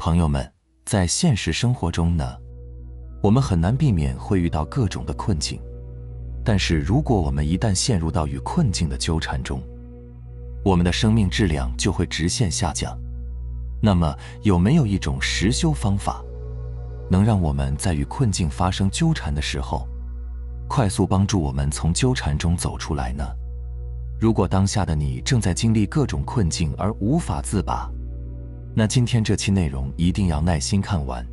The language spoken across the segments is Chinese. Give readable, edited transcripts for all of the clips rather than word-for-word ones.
朋友们，在现实生活中呢，我们很难避免会遇到各种的困境。但是如果我们一旦陷入到与困境的纠缠中，我们的生命质量就会直线下降。那么有没有一种实修方法，能让我们在与困境发生纠缠的时候，快速帮助我们从纠缠中走出来呢？如果当下的你正在经历各种困境而无法自拔，那今天这期内容一定要耐心看完，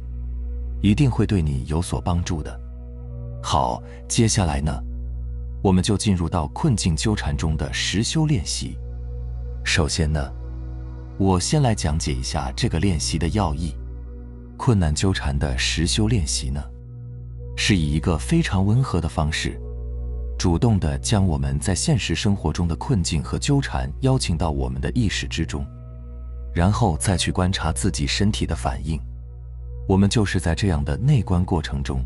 一定会对你有所帮助的。好，接下来呢，我们就进入到困境纠缠中的实修练习。首先呢，我先来讲解一下这个练习的要义。困难纠缠的实修练习呢，是以一个非常温和的方式，主动地将我们在现实生活中的困境和纠缠邀请到我们的意识之中，然后再去观察自己身体的反应。我们就是在这样的内观过程中，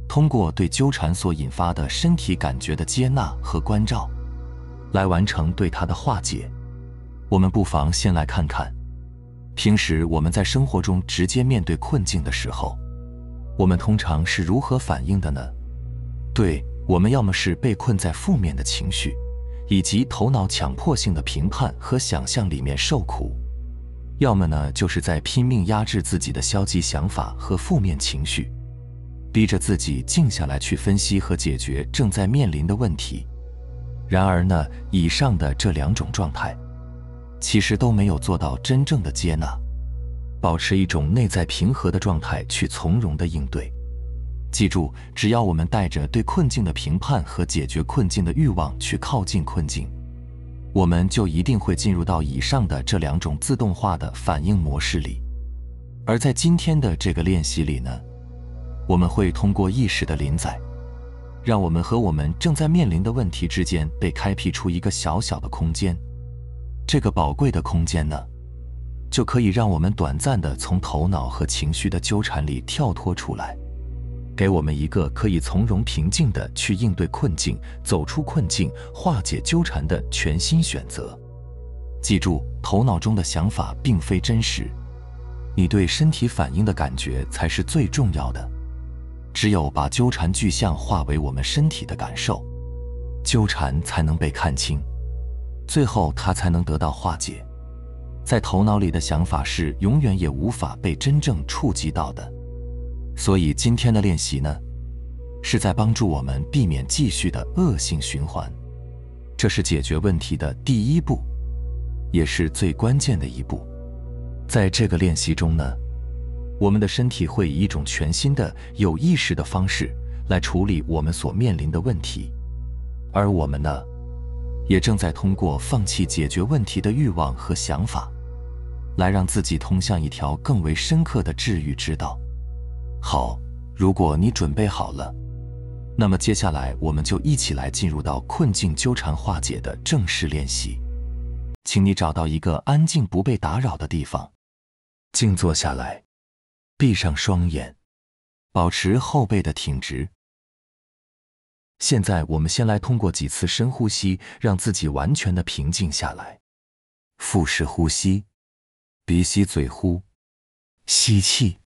通过对纠缠所引发的身体感觉的接纳和关照，来完成对它的化解。我们不妨先来看看，平时我们在生活中直接面对困境的时候，我们通常是如何反应的呢？对，我们要么是被困在负面的情绪，以及头脑强迫性的评判和想象里面受苦，要么呢，就是在拼命压制自己的消极想法和负面情绪，逼着自己静下来去分析和解决正在面临的问题。然而呢，以上的这两种状态，其实都没有做到真正的接纳，保持一种内在平和的状态去从容的应对。记住，只要我们带着对困境的评判和解决困境的欲望去靠近困境，我们就一定会进入到以上的这两种自动化的反应模式里。而在今天的这个练习里呢，我们会通过意识的临在，让我们和我们正在面临的问题之间被开辟出一个小小的空间。这个宝贵的空间呢，就可以让我们短暂地从头脑和情绪的纠缠里跳脱出来，给我们一个可以从容平静地去应对困境、走出困境、化解纠缠的全新选择。记住，头脑中的想法并非真实，你对身体反应的感觉才是最重要的。只有把纠缠具象化为我们身体的感受，纠缠才能被看清，最后它才能得到化解。在头脑里的想法是永远也无法被真正触及到的。所以今天的练习呢，是在帮助我们避免继续的恶性循环。这是解决问题的第一步，也是最关键的一步。在这个练习中呢，我们的身体会以一种全新的有意识的方式来处理我们所面临的问题，而我们呢，也正在通过放弃解决问题的欲望和想法，来让自己通向一条更为深刻的治愈之道。好，如果你准备好了，那么接下来我们就一起来进入到困境纠缠化解的正式练习。请你找到一个安静不被打扰的地方，静坐下来，闭上双眼，保持后背的挺直。现在我们先来通过几次深呼吸，让自己完全的平静下来。腹式呼吸，鼻吸嘴呼，吸气，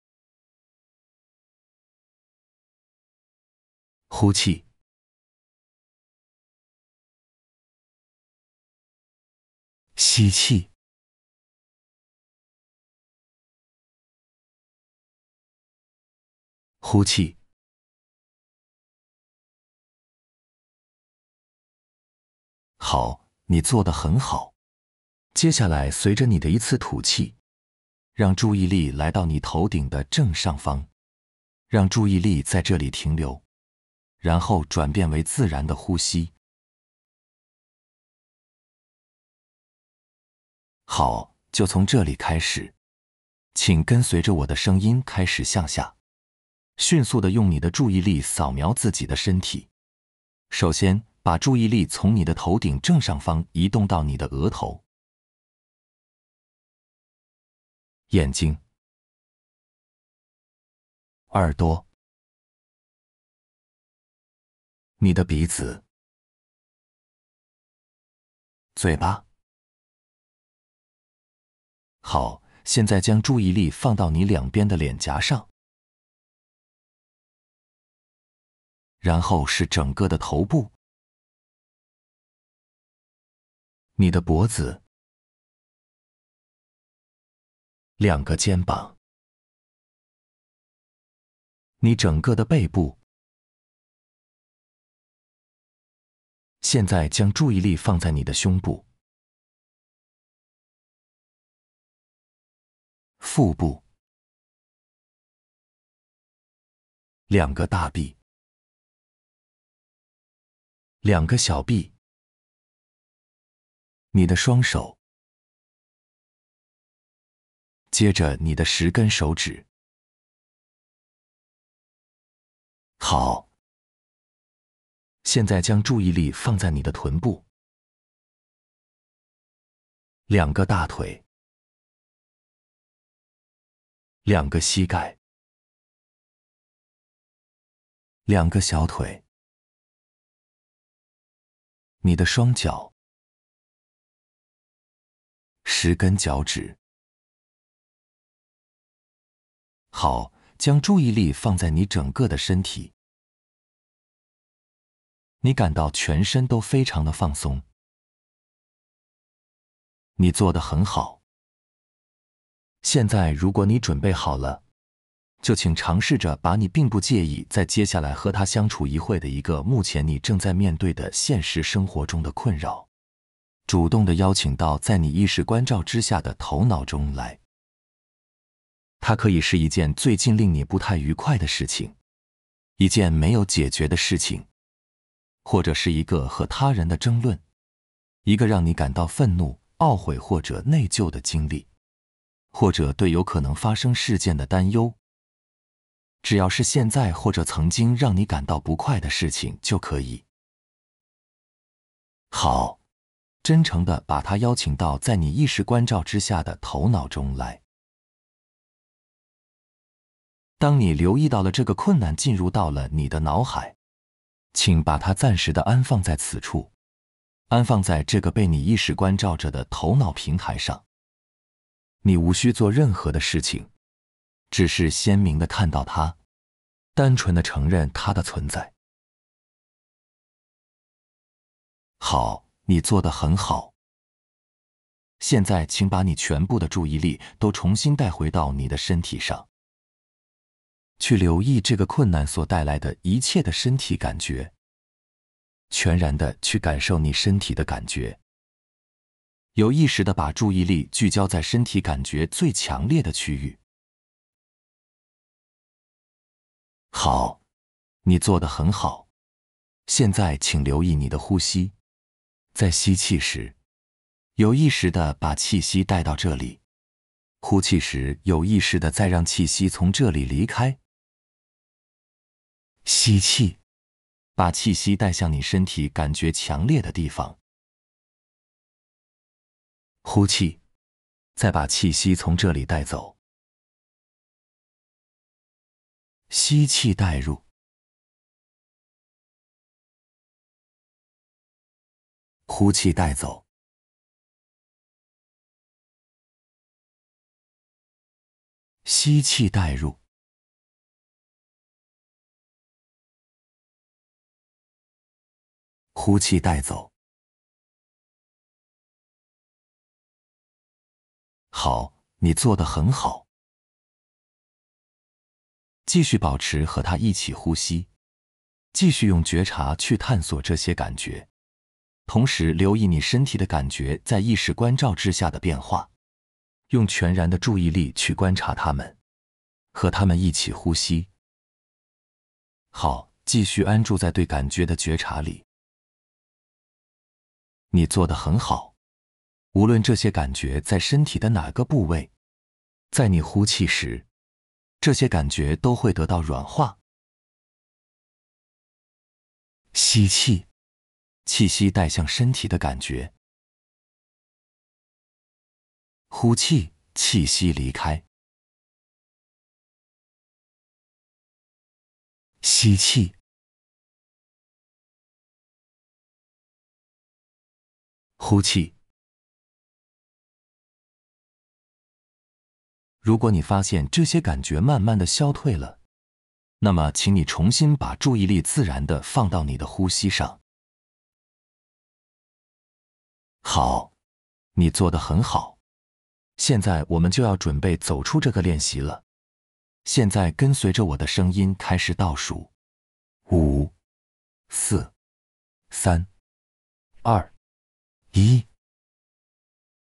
呼气，吸气，呼气。好，你做得很好。接下来随着你的一次吐气，让注意力来到你头顶的正上方，让注意力在这里停留，然后转变为自然的呼吸。好，就从这里开始，请跟随着我的声音开始向下，迅速地用你的注意力扫描自己的身体。首先，把注意力从你的头顶正上方移动到你的额头、眼睛、耳朵、你的鼻子、嘴巴。好，现在将注意力放到你两边的脸颊上，然后是整个的头部，你的脖子，两个肩膀，你整个的背部。现在将注意力放在你的胸部、腹部，两个大臂，两个小臂，你的双手，接着你的10根手指。好，现在将注意力放在你的臀部、两个大腿、两个膝盖、两个小腿，你的双脚、10根脚趾。好，将注意力放在你整个的身体，你感到全身都非常的放松。你做得很好。现在如果你准备好了，就请尝试着把你并不介意在接下来和他相处一会的一个目前你正在面对的现实生活中的困扰，主动地邀请到在你意识关照之下的头脑中来。它可以是一件最近令你不太愉快的事情，一件没有解决的事情，或者是一个和他人的争论，一个让你感到愤怒、懊悔或者内疚的经历，或者对有可能发生事件的担忧。只要是现在或者曾经让你感到不快的事情就可以。好，真诚地把它邀请到在你意识关照之下的头脑中来。当你留意到了这个困难进入到了你的脑海，请把它暂时地安放在此处，安放在这个被你意识关照着的头脑平台上。你无需做任何的事情，只是鲜明地看到它，单纯地承认它的存在。好，你做得很好。现在请把你全部的注意力都重新带回到你的身体上，去留意这个困难所带来的一切的身体感觉，全然地去感受你身体的感觉，有意识地把注意力聚焦在身体感觉最强烈的区域。好，你做得很好。现在请留意你的呼吸，在吸气时，有意识地把气息带到这里；呼气时，有意识地再让气息从这里离开。吸气，把气息带向你身体感觉强烈的地方；呼气，再把气息从这里带走。吸气带入，呼气带走。吸气带入，呼气带走。好，你做得很好。继续保持和他一起呼吸，继续用觉察去探索这些感觉，同时留意你身体的感觉在意识关照之下的变化，用全然的注意力去观察它们，和它们一起呼吸。好，继续安住在对感觉的觉察里。你做得很好。无论这些感觉在身体的哪个部位，在你呼气时，这些感觉都会得到软化。吸气，气息带向身体的感觉；呼气，气息离开。吸气，呼气。如果你发现这些感觉慢慢的消退了，那么请你重新把注意力自然地放到你的呼吸上。好，你做得很好。现在我们就要准备走出这个练习了。现在跟随着我的声音开始倒数：5、4、3、2、1。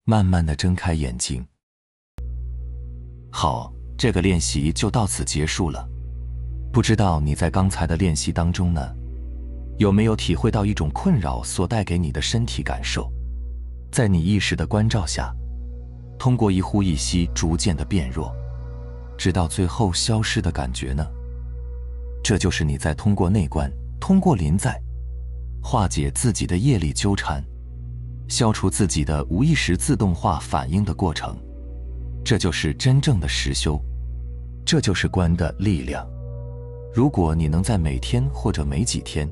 慢慢地睁开眼睛。好，这个练习就到此结束了。不知道你在刚才的练习当中呢，有没有体会到一种困扰所带给你的身体感受？在你意识的关照下，通过一呼一吸逐渐的变弱，直到最后消失的感觉呢？这就是你在通过内观，通过临在，化解自己的业力纠缠，消除自己的无意识自动化反应的过程。这就是真正的实修，这就是观的力量。如果你能在每天或者每几天，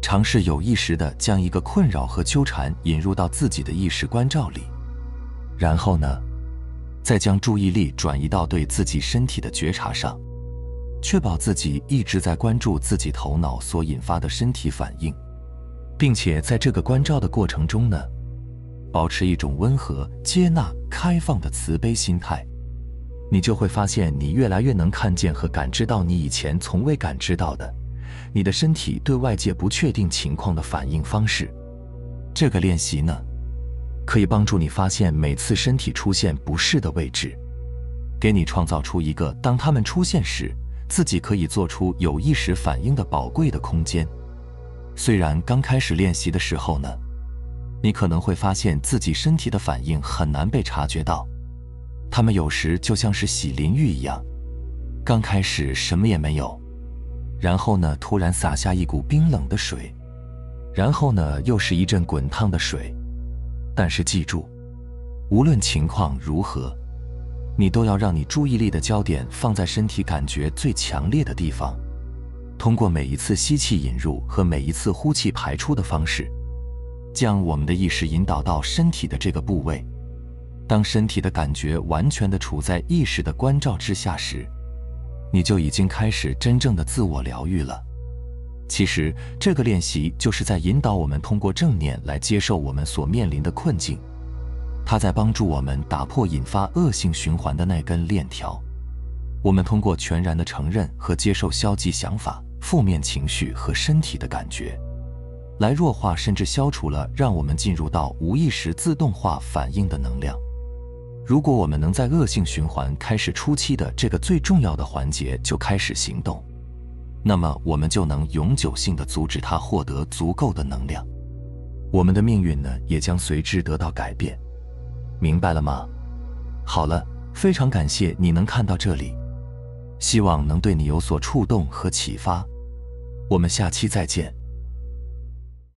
尝试有意识地将一个困扰和纠缠引入到自己的意识关照里，然后呢，再将注意力转移到对自己身体的觉察上，确保自己一直在关注自己头脑所引发的身体反应，并且在这个关照的过程中呢，保持一种温和、接纳、开放的慈悲心态，你就会发现你越来越能看见和感知到你以前从未感知到的，你的身体对外界不确定情况的反应方式。这个练习呢，可以帮助你发现每次身体出现不适的位置，给你创造出一个当它们出现时，自己可以做出有意识反应的宝贵的空间。虽然刚开始练习的时候呢，你可能会发现自己身体的反应很难被察觉到，它们有时就像是洗淋浴一样，刚开始什么也没有，然后呢，突然洒下一股冰冷的水，然后呢，又是一阵滚烫的水。但是记住，无论情况如何，你都要让你注意力的焦点放在身体感觉最强烈的地方，通过每一次吸气引入和每一次呼气排出的方式，将我们的意识引导到身体的这个部位。当身体的感觉完全地处在意识的关照之下时，你就已经开始真正的自我疗愈了。其实，这个练习就是在引导我们通过正念来接受我们所面临的困境，它在帮助我们打破引发恶性循环的那根链条。我们通过全然的承认和接受消极想法、负面情绪和身体的感觉，来弱化甚至消除了让我们进入到无意识自动化反应的能量。如果我们能在恶性循环开始初期的这个最重要的环节就开始行动，那么我们就能永久性地阻止它获得足够的能量，我们的命运呢，也将随之得到改变。明白了吗？好了，非常感谢你能看到这里，希望能对你有所触动和启发。我们下期再见。